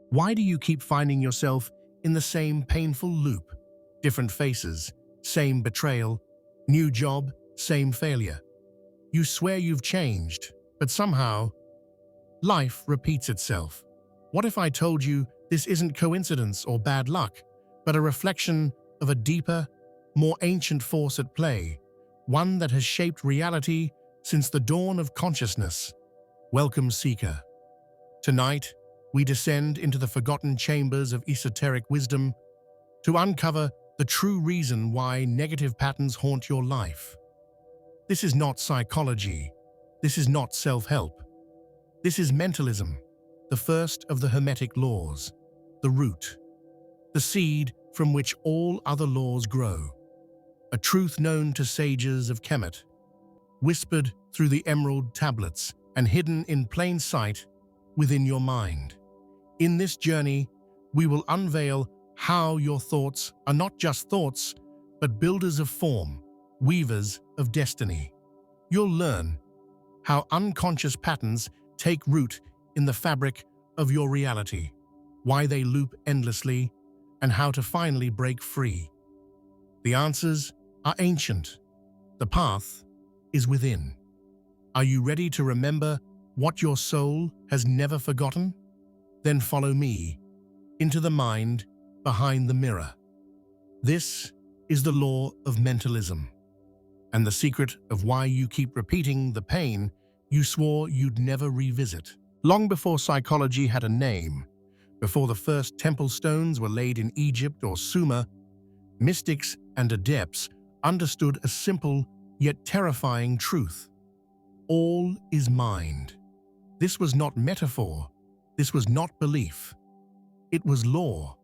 Why do you keep finding yourself in the same painful loop? Different faces, same betrayal, new job, same failure. You swear you've changed, but somehow, life repeats itself. What if I told you this isn't coincidence or bad luck, but a reflection of a deeper, more ancient force at play, one that has shaped reality since the dawn of consciousness? Welcome, Seeker. Tonight, we descend into the forgotten chambers of esoteric wisdom to uncover the true reason why negative patterns haunt your life. This is not psychology. This is not self-help. This is mentalism, the first of the Hermetic laws, the root, the seed from which all other laws grow, a truth known to sages of Kemet, whispered through the emerald tablets and hidden in plain sight within your mind. In this journey, we will unveil how your thoughts are not just thoughts, but builders of form, weavers of destiny. You'll learn how unconscious patterns take root in the fabric of your reality, why they loop endlessly, and how to finally break free. The answers are ancient. The path is within. Are you ready to remember what your soul has never forgotten? Then follow me into the mind behind the mirror. This is the law of mentalism, and the secret of why you keep repeating the pain you swore you'd never revisit. Long before psychology had a name, before the first temple stones were laid in Egypt or Sumer, mystics and adepts understood a simple yet terrifying truth. All is mind. This was not metaphor. This was not belief. It was law.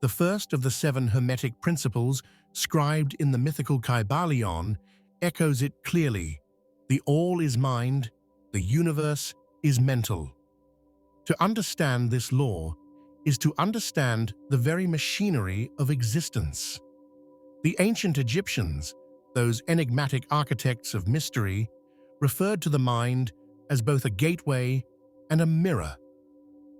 The first of the 7 Hermetic principles, scribed in the mythical Kybalion, echoes it clearly. The all is mind, the universe is mental. To understand this law is to understand the very machinery of existence. The ancient Egyptians, those enigmatic architects of mystery, referred to the mind as both a gateway and a mirror.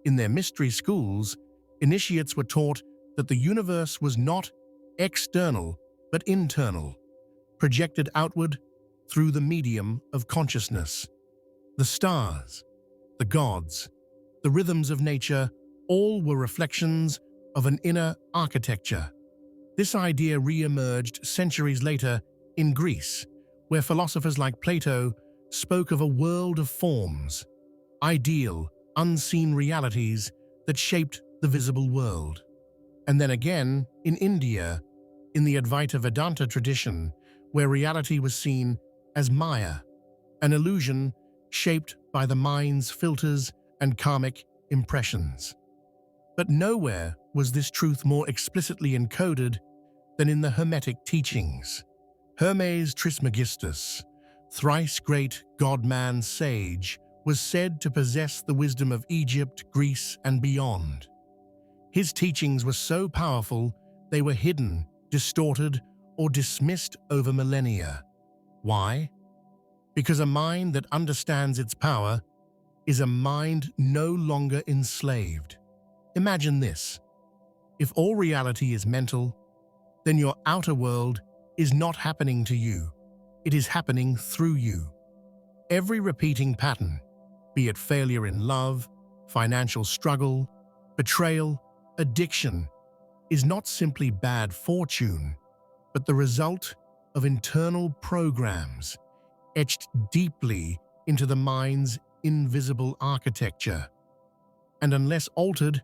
In their mystery schools, initiates were taught that the universe was not external but internal, projected outward through the medium of consciousness. The stars, the gods, the rhythms of nature, all were reflections of an inner architecture. This idea re-emerged centuries later in Greece, where philosophers like Plato spoke of a world of forms, ideal, unseen realities that shaped the visible world. And then again, in India, in the Advaita Vedanta tradition, where reality was seen as Maya, an illusion shaped by the mind's filters and karmic impressions. But nowhere was this truth more explicitly encoded than in the Hermetic teachings. Hermes Trismegistus, thrice great god-man sage, was said to possess the wisdom of Egypt, Greece, and beyond. His teachings were so powerful, they were hidden, distorted, or dismissed over millennia. Why? Because a mind that understands its power is a mind no longer enslaved. Imagine this. If all reality is mental, then your outer world is not happening to you. It is happening through you. Every repeating pattern, be it failure in love, financial struggle, betrayal, addiction, is not simply bad fortune, but the result of internal programs etched deeply into the mind's invisible architecture. And unless altered,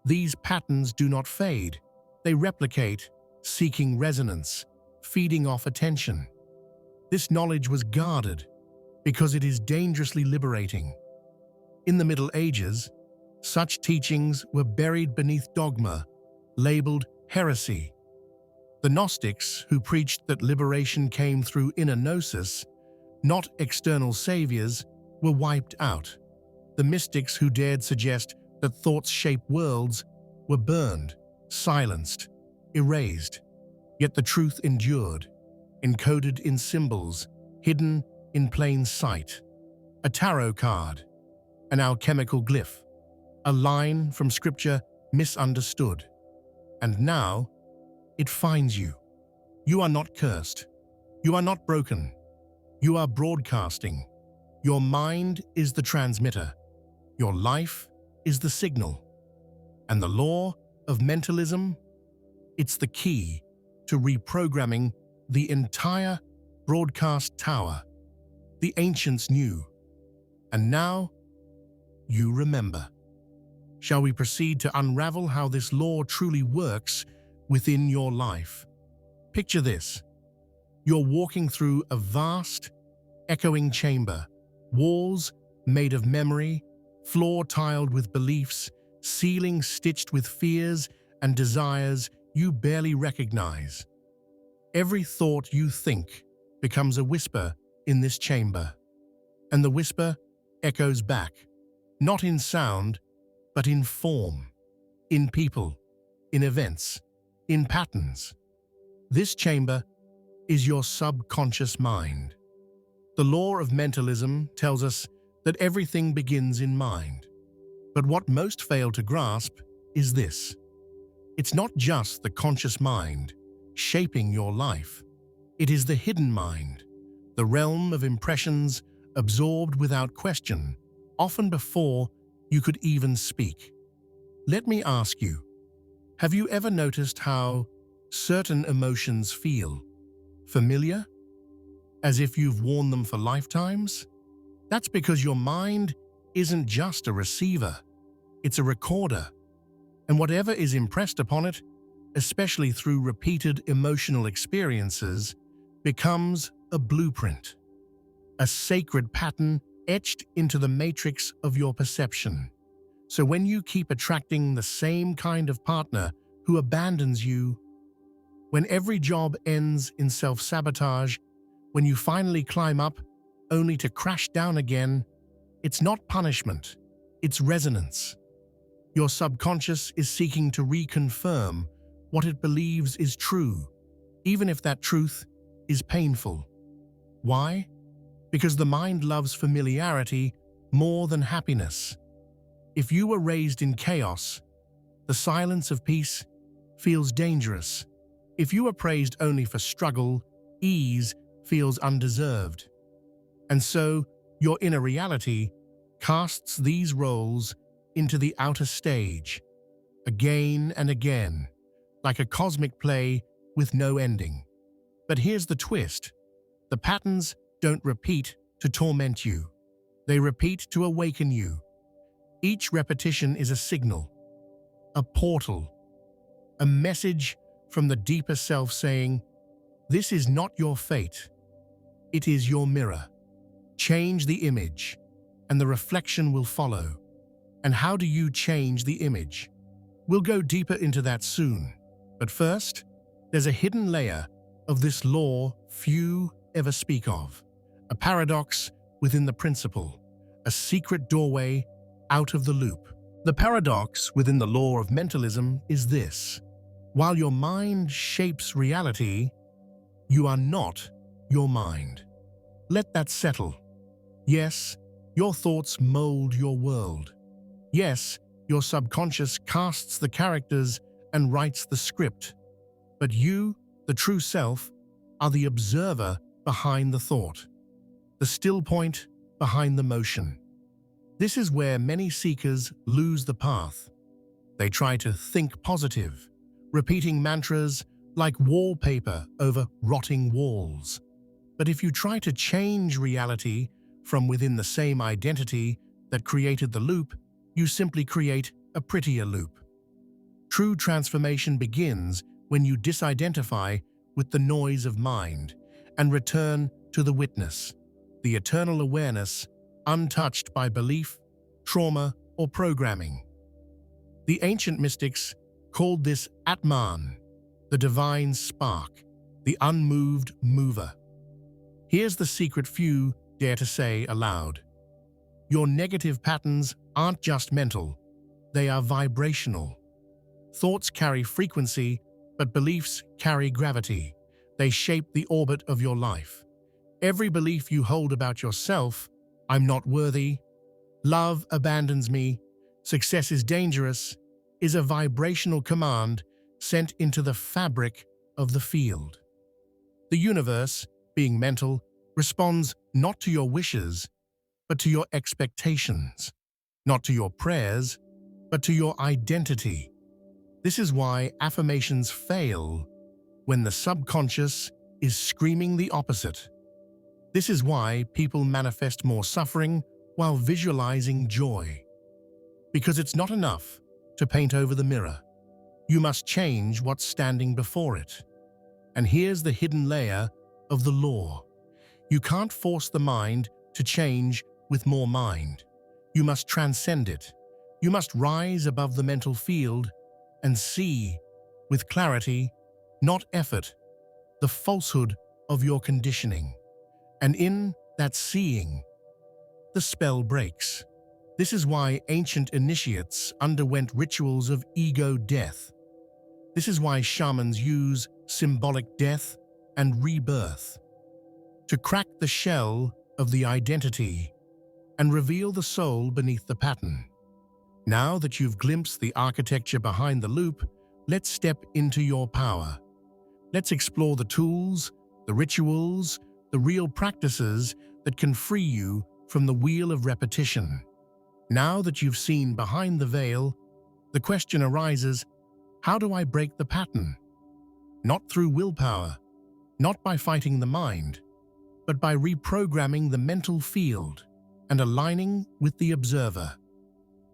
these patterns do not fade. They replicate, seeking resonance, feeding off attention. This knowledge was guarded because it is dangerously liberating. In the Middle Ages, such teachings were buried beneath dogma, labeled heresy. The Gnostics, who preached that liberation came through inner gnosis, not external saviors, were wiped out. The mystics who dared suggest that thoughts shape worlds were burned, silenced, erased. Yet the truth endured, encoded in symbols, hidden in plain sight. A tarot card, an alchemical glyph, a line from scripture misunderstood. And now, it finds you. You are not cursed. You are not broken. You are broadcasting. Your mind is the transmitter. Your life is the signal. And the law of mentalism, it's the key to reprogramming the entire broadcast tower. The ancients knew, and now you remember. Shall we proceed to unravel how this law truly works within your life? Picture this. You're walking through a vast, echoing chamber, walls made of memory, floor tiled with beliefs, ceiling stitched with fears and desires you barely recognize. Every thought you think becomes a whisper in this chamber, and the whisper echoes back, not in sound, but in form, in people, in events, in patterns. This chamber is your subconscious mind. The law of mentalism tells us that everything begins in mind. But what most fail to grasp is this. It's not just the conscious mind shaping your life. It is the hidden mind, the realm of impressions absorbed without question, often before you could even speak. Let me ask you, have you ever noticed how certain emotions feel familiar, as if you've worn them for lifetimes? That's because your mind isn't just a receiver, it's a recorder. And whatever is impressed upon it, especially through repeated emotional experiences, becomes a blueprint, a sacred pattern etched into the matrix of your perception. So when you keep attracting the same kind of partner who abandons you, when every job ends in self-sabotage, when you finally climb up only to crash down again, it's not punishment, it's resonance. Your subconscious is seeking to reconfirm what it believes is true, even if that truth is painful. Why? Because the mind loves familiarity more than happiness. If you were raised in chaos, the silence of peace feels dangerous. If you are praised only for struggle, ease feels undeserved. And so, your inner reality casts these roles into the outer stage, again and again, like a cosmic play with no ending. But here's the twist. The patterns don't repeat to torment you. They repeat to awaken you. Each repetition is a signal, a portal, a message from the deeper self saying, "This is not your fate. It is your mirror. Change the image, and the reflection will follow." And how do you change the image? We'll go deeper into that soon. But first, there's a hidden layer of this law few ever speak of. A paradox within the principle, a secret doorway out of the loop. The paradox within the law of mentalism is this. While your mind shapes reality, you are not your mind. Let that settle. Yes, your thoughts mold your world. Yes, your subconscious casts the characters and writes the script. But you, the true self, are the observer behind the thought, the still point behind the motion. This is where many seekers lose the path. They try to think positive, repeating mantras like wallpaper over rotting walls. But if you try to change reality from within the same identity that created the loop, you simply create a prettier loop. True transformation begins when you disidentify with the noise of mind and return to the witness, the eternal awareness untouched by belief, trauma, or programming. The ancient mystics called this Atman, the divine spark, the unmoved mover. Here's the secret few dare to say aloud. Your negative patterns aren't just mental, they are vibrational. Thoughts carry frequency, but beliefs carry gravity. They shape the orbit of your life. Every belief you hold about yourself, "I'm not worthy," "love abandons me," success is dangerous is a vibrational command sent into the fabric of the field. The universe, being mental, responds not to your wishes, but to your expectations, not to your prayers, but to your identity. This is why affirmations fail when the subconscious is screaming the opposite. This is why people manifest more suffering while visualizing joy. Because it's not enough to paint over the mirror. You must change what's standing before it. And here's the hidden layer of the law. You can't force the mind to change with more mind. You must transcend it. You must rise above the mental field and see, with clarity, not effort, the falsehood of your conditioning. And in that seeing, the spell breaks. This is why ancient initiates underwent rituals of ego death. This is why shamans use symbolic death and rebirth to crack the shell of the identity and reveal the soul beneath the pattern. Now that you've glimpsed the architecture behind the loop, let's step into your power. Let's explore the tools, the rituals, the real practices that can free you from the wheel of repetition. Now that you've seen behind the veil, the question arises, how do I break the pattern? Not through willpower, not by fighting the mind, but by reprogramming the mental field and aligning with the observer.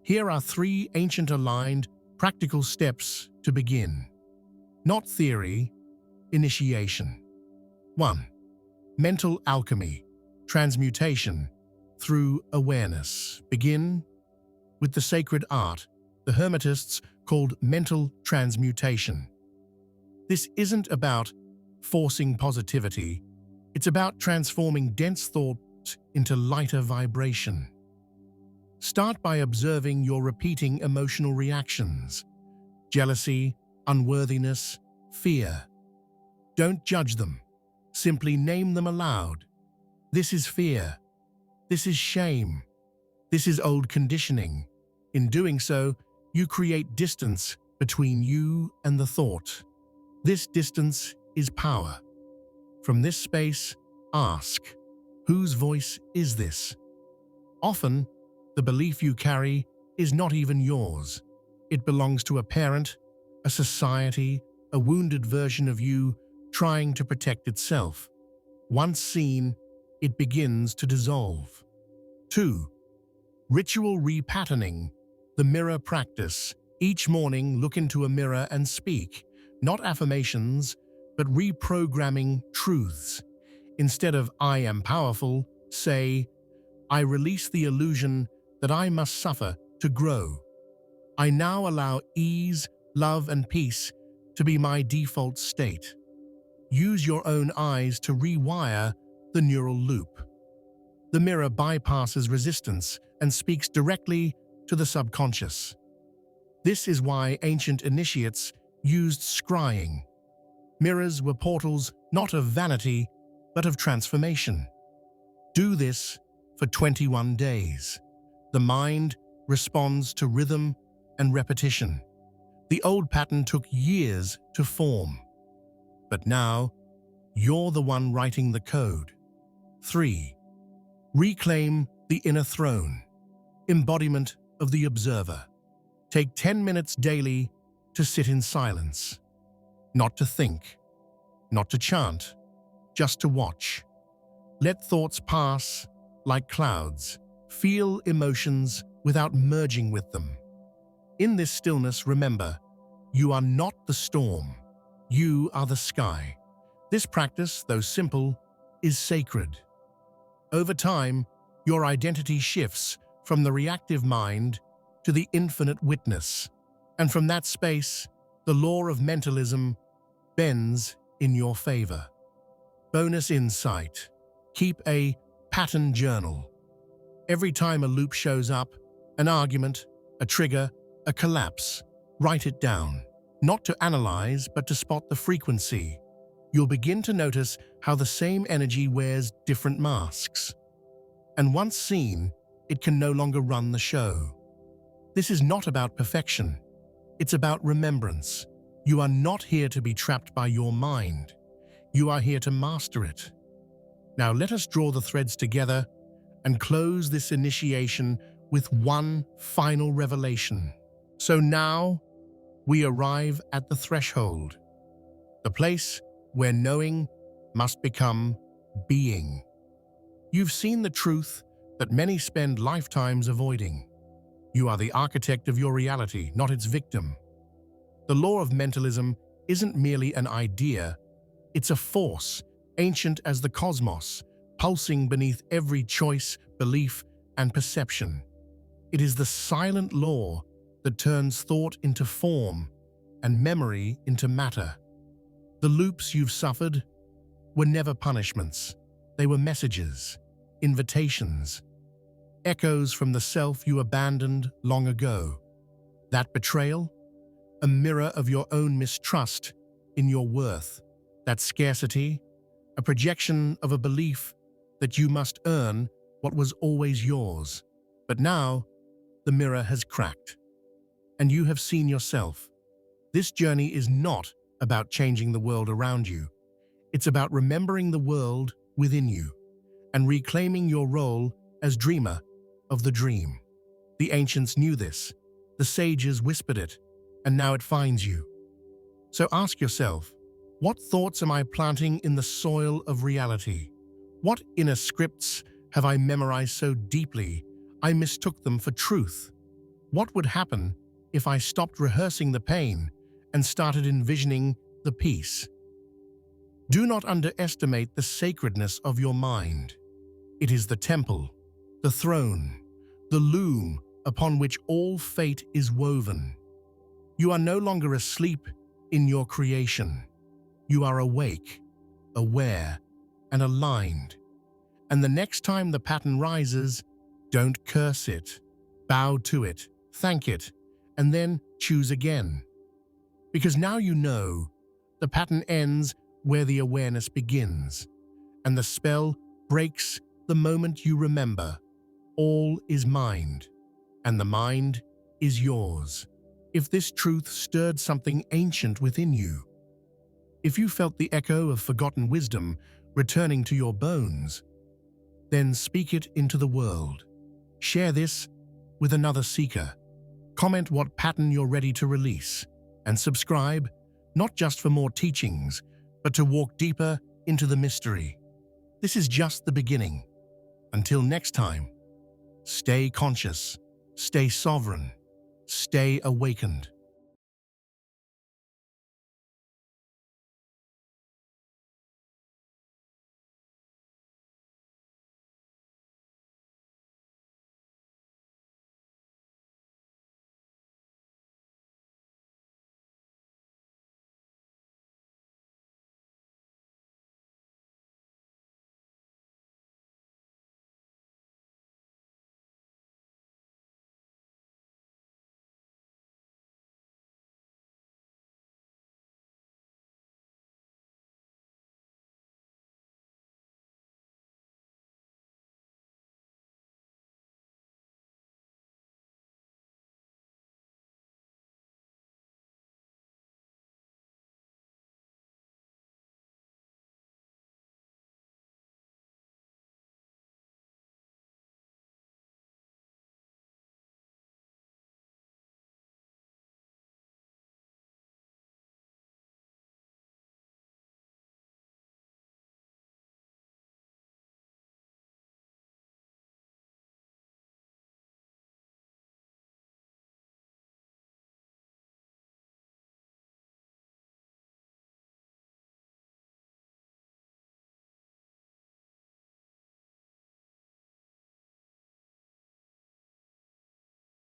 Here are 3 ancient aligned, practical steps to begin. Not theory, initiation. 1. Mental alchemy, transmutation through awareness. Begin with the sacred art the Hermetists called mental transmutation. This isn't about forcing positivity, it's about transforming dense thought into lighter vibration. Start by observing your repeating emotional reactions: jealousy, unworthiness, fear. Don't judge them. Simply name them aloud. This is fear. This is shame. This is old conditioning. In doing so, you create distance between you and the thought. This distance is power. From this space, ask, whose voice is this? Often, the belief you carry is not even yours. It belongs to a parent, a society, a wounded version of you trying to protect itself. Once seen, it begins to dissolve. 2. Ritual repatterning, the mirror practice. Each morning, look into a mirror and speak, not affirmations, but reprogramming truths. Instead of "I am powerful," say, "I release the illusion that I must suffer to grow. I now allow ease, love, and peace to be my default state." Use your own eyes to rewire the neural loop. The mirror bypasses resistance and speaks directly to the subconscious. This is why ancient initiates used scrying. Mirrors were portals not of vanity, but of transformation. Do this for 21 days. The mind responds to rhythm and repetition. The old pattern took years to form. But now, you're the one writing the code. 3. Reclaim the inner throne. Embodiment of the observer. Take 10 minutes daily to sit in silence. Not to think, not to chant, just to watch. Let thoughts pass like clouds. Feel emotions without merging with them. In this stillness, remember, you are not the storm. You are the sky. This practice, though simple, is sacred. Over time, your identity shifts from the reactive mind to the infinite witness. And from that space, the law of mentalism bends in your favor. Bonus insight: keep a pattern journal. Every time a loop shows up, an argument, a trigger, a collapse, write it down. Not to analyze, but to spot the frequency. You'll begin to notice how the same energy wears different masks. And once seen, it can no longer run the show. This is not about perfection. It's about remembrance. You are not here to be trapped by your mind. You are here to master it. Now let us draw the threads together and close this initiation with one final revelation. So now we arrive at the threshold, the place where knowing must become being. You've seen the truth that many spend lifetimes avoiding. You are the architect of your reality, not its victim. The law of mentalism isn't merely an idea, it's a force, ancient as the cosmos, pulsing beneath every choice, belief, and perception. It is the silent law that turns thought into form and memory into matter. The loops you've suffered were never punishments. They were messages, invitations, echoes from the self you abandoned long ago. That betrayal? A mirror of your own mistrust in your worth. That scarcity? A projection of a belief that you must earn what was always yours. But now, the mirror has cracked, and you have seen yourself. This journey is not about changing the world around you. It's about remembering the world within you and reclaiming your role as dreamer of the dream. The ancients knew this, the sages whispered it, and now it finds you. So ask yourself, what thoughts am I planting in the soil of reality? What inner scripts have I memorized so deeply I mistook them for truth? What would happen if I stopped rehearsing the pain and started envisioning the peace? Do not underestimate the sacredness of your mind. It is the temple, the throne, the loom upon which all fate is woven. You are no longer asleep in your creation. You are awake, aware, and aligned. And the next time the pattern rises, don't curse it. Bow to it, thank it, and then choose again. Because now you know the pattern ends where the awareness begins, and the spell breaks the moment you remember. All is mind, and the mind is yours. If this truth stirred something ancient within you, if you felt the echo of forgotten wisdom returning to your bones, then speak it into the world. Share this with another seeker. Comment what pattern you're ready to release, and subscribe, not just for more teachings, but to walk deeper into the mystery. This is just the beginning. Until next time, stay conscious, stay sovereign, stay awakened.